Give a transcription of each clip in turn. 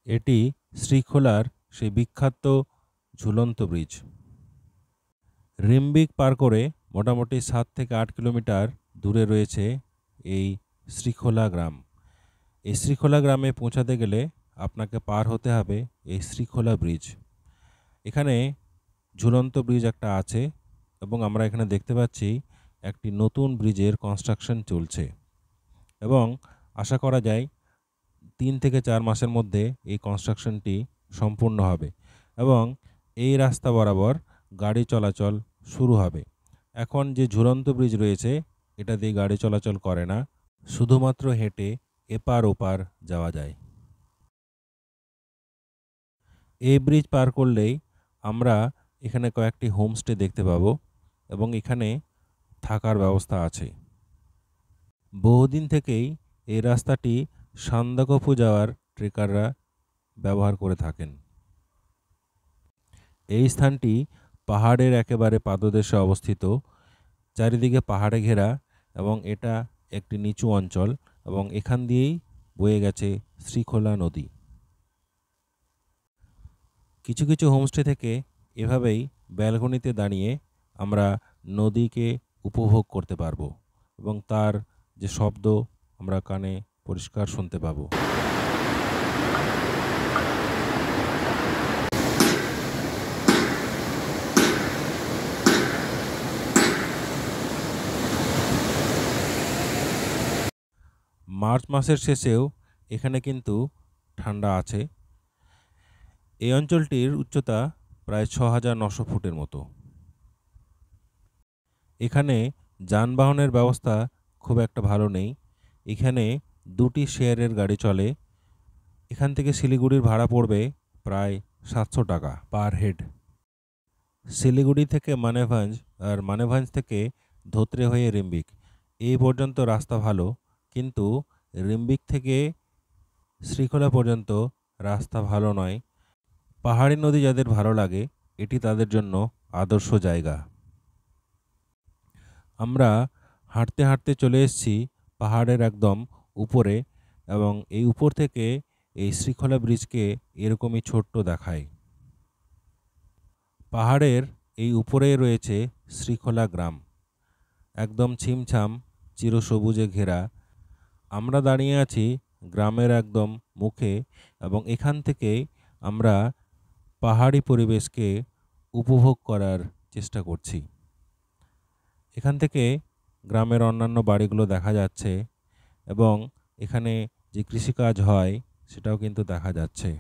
এটি শ্রীখোলার সেই বিখ্যাত ঝুলন্ত ব্রিজ। রিম্বিক পার করে মোটামুটি 7 থেকে 8 কিলোমিটার দূরে রয়েছে এই শ্রীখোলা গ্রাম। এই শ্রীখোলা গ্রামে পৌঁছাতে গেলে আপনাকে পার হতে হবে এই শ্রীখোলা ব্রিজ। এখানে ঝুলন্ত ব্রিজ একটা আছে এবং আমরা এখানে দেখতে পাচ্ছি একটি নতুন ব্রিজের কনস্ট্রাকশন চলছে এবং আশা করা যায় 3 থেকে 4 মাসের মধ্যে এই কনস্ট্রাকশনটি সম্পূর্ণ হবে এবং এই রাস্তা বরাবর গাড়ি চলাচল শুরু হবে। এখন যে ঝুলন্ত ব্রিজ রয়েছে এটা দিয়ে গাড়ি চলাচল করে না, শুধুমাত্র হেঁটে এপার ওপার যাওয়া যায়। এই ব্রিজ পার করলেই আমরা এখানে কয়েকটি হোমস্টে দেখতে পাবো এবং এখানে থাকার ব্যবস্থা আছে। বহুদিন থেকেই এই রাস্তাটি সান্দাকফু যাওয়ার ট্রেকাররা ব্যবহার করে থাকেন। এই স্থানটি পাহাড়ের একেবারে পাদদেশে অবস্থিত, চারিদিকে পাহাড়ে ঘেরা এবং এটা একটি নিচু অঞ্চল এবং এখান দিয়েই বয়ে গেছে শ্রীখোলা নদী। কিছু কিছু হোমস্টে থেকে এভাবেই ব্যালকনিতে দাঁড়িয়ে আমরা নদীকে উপভোগ করতে পারবো এবং তার যে শব্দ আমরা কানে পরিষ্কার শুনতে পাবো। মার্চ মাসের শেষেও এখানে কিন্তু ঠান্ডা আছে। এই অঞ্চলটির উচ্চতা প্রায় ৬৯০০ ফুটের মতো। এখানে যানবাহনের ব্যবস্থা খুব একটা ভালো নেই। এখানে 2টি শেয়ারের গাড়ি চলে। এখান থেকে শিলিগুড়ির ভাড়া পড়বে প্রায় ৭০০ টাকা পার হেড। শিলিগুড়ি থেকে মানেভঞ্জ আর মানেভঞ্জ থেকে ধোত্রে হয়ে রিম্বিক এই পর্যন্ত রাস্তা ভালো, কিন্তু রিম্বিক থেকে শ্রীখোলা পর্যন্ত রাস্তা ভালো নয়। পাহাড়ি নদী যাদের ভালো লাগে এটি তাদের জন্য আদর্শ জায়গা। আমরা হাঁটতে হাঁটতে চলে এসেছি পাহাড়ের একদম উপরে এবং এই উপর থেকে এই শ্রীখোলা ব্রিজকে এরকমই ছোট্ট দেখায়। পাহাড়ের এই উপরে রয়েছে শ্রীখোলা গ্রাম, একদম ছিমছাম চিরসবুজে ঘেরা। আমরা দাঁড়িয়ে আছি গ্রামের একদম মুখে এবং এখান থেকে আমরা পাহাড়ি পরিবেশকে উপভোগ করার চেষ্টা করছি। এখান থেকে গ্রামের অন্যান্য বাড়িগুলো দেখা যাচ্ছে এবং এখানে যে কৃষিকাজ হয় সেটাও কিন্তু দেখা যাচ্ছে।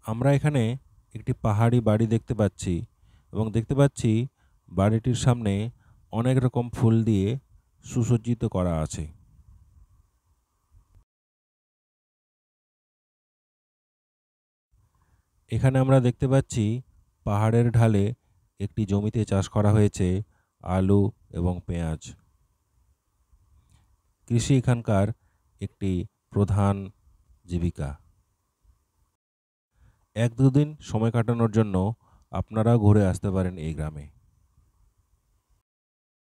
আমরা এখানে একটি পাহাড়ি বাড়ি দেখতে পাচ্ছি এবং দেখতে পাচ্ছি বাড়িটির সামনে অনেক রকম ফুল দিয়ে সুসজ্জিত করা আছে। এখানে আমরা দেখতে পাচ্ছি পাহাড়ের ঢালে একটি জমিতে চাষ করা হয়েছে আলু এবং পেঁয়াজ। কৃষি এখানকার একটি প্রধান জীবিকা। 1-2 দিন সময় কাটানোর জন্য আপনারাও ঘুরে আসতে পারেন এই গ্রামে।